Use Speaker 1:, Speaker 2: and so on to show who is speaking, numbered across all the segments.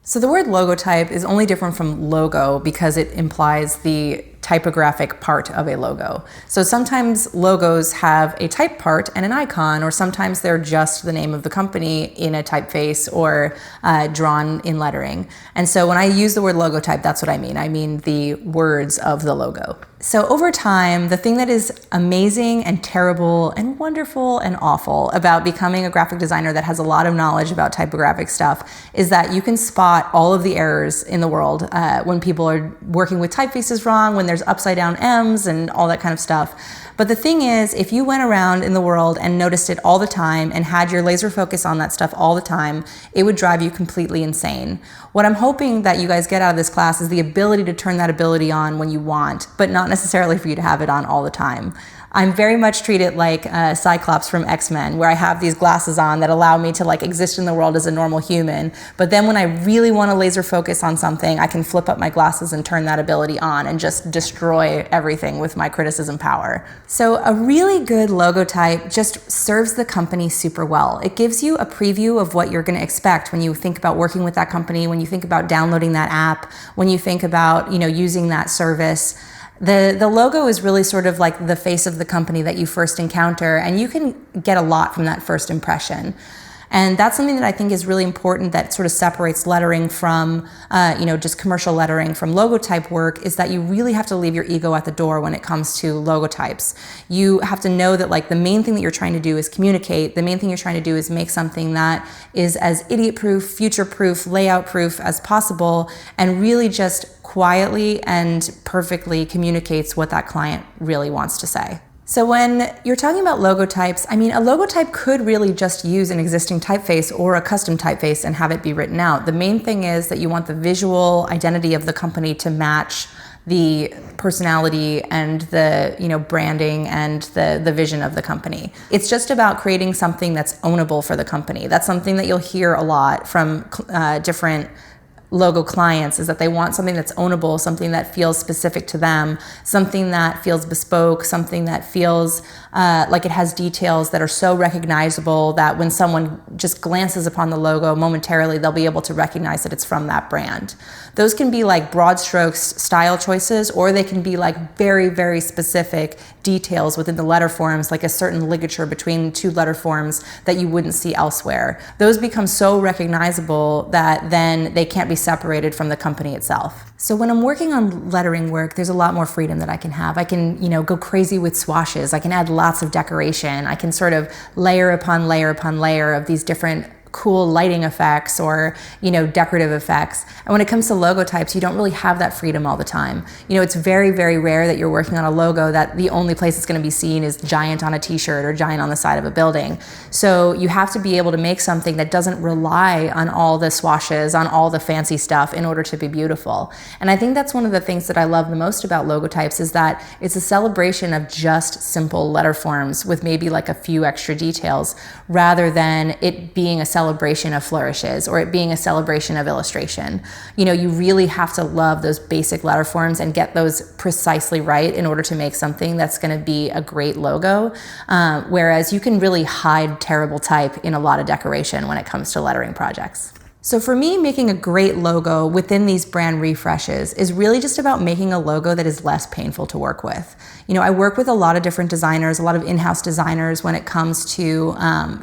Speaker 1: So the word logotype is only different from logo because it implies the typographic part of a logo. So sometimes logos have a type part and an icon, or sometimes they're just the name of the company in a typeface or drawn in lettering. And so when I use the word logotype, that's what I mean. I mean the words of the logo. So over time, the thing that is amazing and terrible and wonderful and awful about becoming a graphic designer that has a lot of knowledge about typographic stuff is that you can spot all of the errors in the world when people are working with typefaces wrong, when there's upside down M's and all that kind of stuff. But the thing is, if you went around in the world and noticed it all the time and had your laser focus on that stuff all the time, it would drive you completely insane. What I'm hoping that you guys get out of this class is the ability to turn that ability on when you want, but not necessarily for you to have it on all the time. I'm very much treated like Cyclops from X-Men, where I have these glasses on that allow me to exist in the world as a normal human. But then when I really want to laser focus on something, I can flip up my glasses and turn that ability on and just destroy everything with my criticism power. So a really good logotype just serves the company super well. It gives you a preview of what you're going to expect when you think about working with that company, when you think about downloading that app, when you think about, using that service. The logo is really sort of like the face of the company that you first encounter, and you can get a lot from that first impression. And that's something that I think is really important, that sort of separates lettering from, just commercial lettering from logotype work, is that you really have to leave your ego at the door when it comes to logotypes. You have to know that the main thing that you're trying to do is communicate. The main thing you're trying to do is make something that is as idiot-proof, future-proof, layout-proof as possible, and really just quietly and perfectly communicates what that client really wants to say. So when you're talking about logotypes, a logotype could really just use an existing typeface or a custom typeface and have it be written out. The main thing is that you want the visual identity of the company to match the personality and the branding and the vision of the company. It's just about creating something that's ownable for the company. That's something that you'll hear a lot from different logo clients, is that they want something that's ownable, something that feels specific to them, something that feels bespoke, something that feels like it has details that are so recognizable that when someone just glances upon the logo momentarily, they'll be able to recognize that it's from that brand. Those can be broad strokes style choices, or they can be very, very specific details within the letter forms, like a certain ligature between two letter forms that you wouldn't see elsewhere. Those become so recognizable that then they can't be separated from the company itself. So when I'm working on lettering work, there's a lot more freedom that I can have. I can, go crazy with swashes. I can add lots of decoration. I can sort of layer upon layer upon layer of these different cool lighting effects or, decorative effects. And when it comes to logotypes, you don't really have that freedom all the time. It's very, very rare that you're working on a logo that the only place it's going to be seen is giant on a t-shirt or giant on the side of a building. So you have to be able to make something that doesn't rely on all the swashes, on all the fancy stuff in order to be beautiful. And I think that's one of the things that I love the most about logotypes, is that it's a celebration of just simple letter forms with maybe a few extra details, rather than it being a celebration of flourishes or it being a celebration of illustration. You really have to love those basic letter forms and get those precisely right in order to make something that's going to be a great logo. Whereas you can really hide terrible type in a lot of decoration when it comes to lettering projects. So for me, making a great logo within these brand refreshes is really just about making a logo that is less painful to work with. I work with a lot of different designers, a lot of in-house designers when it comes to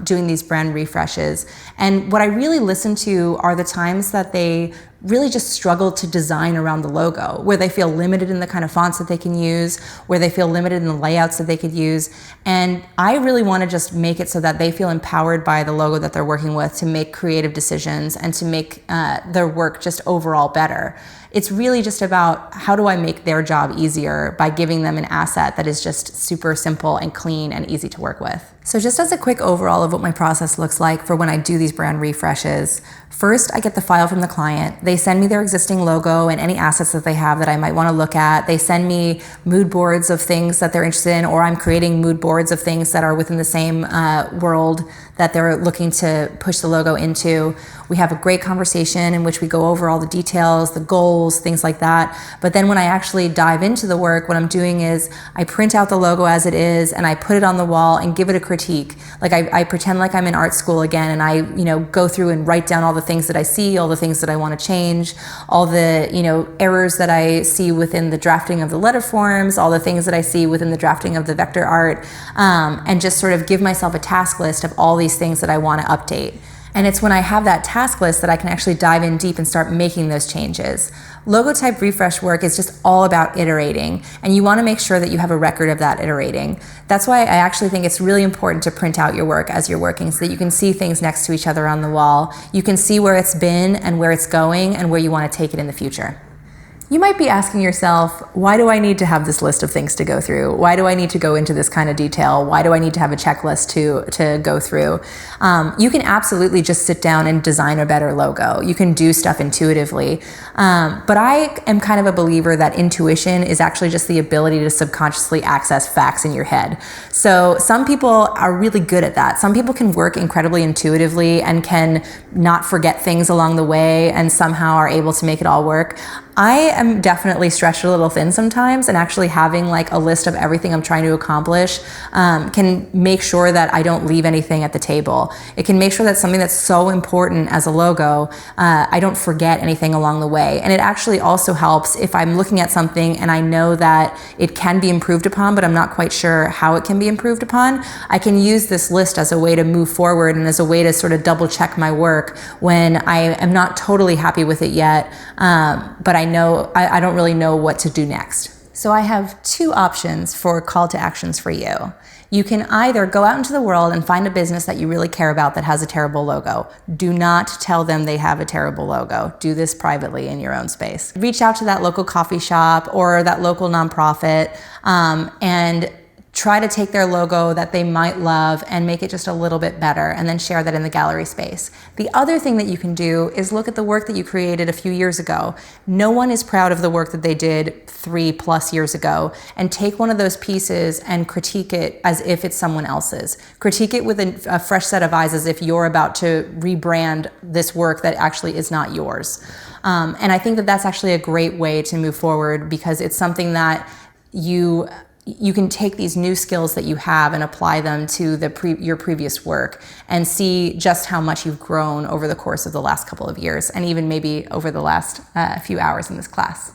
Speaker 1: doing these brand refreshes. And what I really listen to are the times that they really just struggle to design around the logo, where they feel limited in the kind of fonts that they can use, where they feel limited in the layouts that they could use. And I really want to just make it so that they feel empowered by the logo that they're working with to make creative decisions and to make their work just overall better. It's really just about, how do I make their job easier by giving them an asset that is just super simple and clean and easy to work with. So just as a quick overall of what my process looks like for when I do these brand refreshes, first I get the file from the client. They send me their existing logo and any assets that they have that I might want to look at. They send me mood boards of things that they're interested in, or I'm creating mood boards of things that are within the same world that they're looking to push the logo into. We have a great conversation in which we go over all the details, the goals, things like that. But then when I actually dive into the work, what I'm doing is I print out the logo as it is and I put it on the wall and give it a critique. Like I pretend like I'm in art school again, and I, go through and write down all the things that I see, all the things that I want to change, all the, errors that I see within the drafting of the letter forms, all the things that I see within the drafting of the vector art, and just sort of give myself a task list of all these things that I want to update. And it's when I have that task list that I can actually dive in deep and start making those changes. Logotype refresh work is just all about iterating, and you want to make sure that you have a record of that iterating. That's why I actually think it's really important to print out your work as you're working so that you can see things next to each other on the wall. You can see where it's been and where it's going and where you want to take it in the future. You might be asking yourself, why do I need to have this list of things to go through? Why do I need to go into this kind of detail? Why do I need to have a checklist to go through? You can absolutely just sit down and design a better logo. You can do stuff intuitively. But I am kind of a believer that intuition is actually just the ability to subconsciously access facts in your head. So some people are really good at that. Some people can work incredibly intuitively and can not forget things along the way and somehow are able to make it all work. I am definitely stretched a little thin sometimes, and actually having like a list of everything I'm trying to accomplish can make sure that I don't leave anything at the table. It can make sure that something that's so important as a logo, I don't forget anything along the way. And it actually also helps if I'm looking at something and I know that it can be improved upon, but I'm not quite sure how it can be improved upon. I can use this list as a way to move forward and as a way to sort of double check my work when I am not totally happy with it yet, but I don't really know what to do next. So I have two options for call to actions for you. You can either go out into the world and find a business that you really care about that has a terrible logo. Do not tell them they have a terrible logo. Do this privately in your own space. Reach out to that local coffee shop or that local nonprofit and try to take their logo that they might love and make it just a little bit better, and then share that in the gallery space. The other thing that you can do is look at the work that you created a few years ago. No one is proud of the work that they did 3+ years ago, and take one of those pieces and critique it as if it's someone else's. Critique it with a fresh set of eyes as if you're about to rebrand this work that actually is not yours. And I think that that's actually a great way to move forward, because it's something that you can take these new skills that you have and apply them to your previous work and see just how much you've grown over the course of the last couple of years, and even maybe over the last few hours in this class.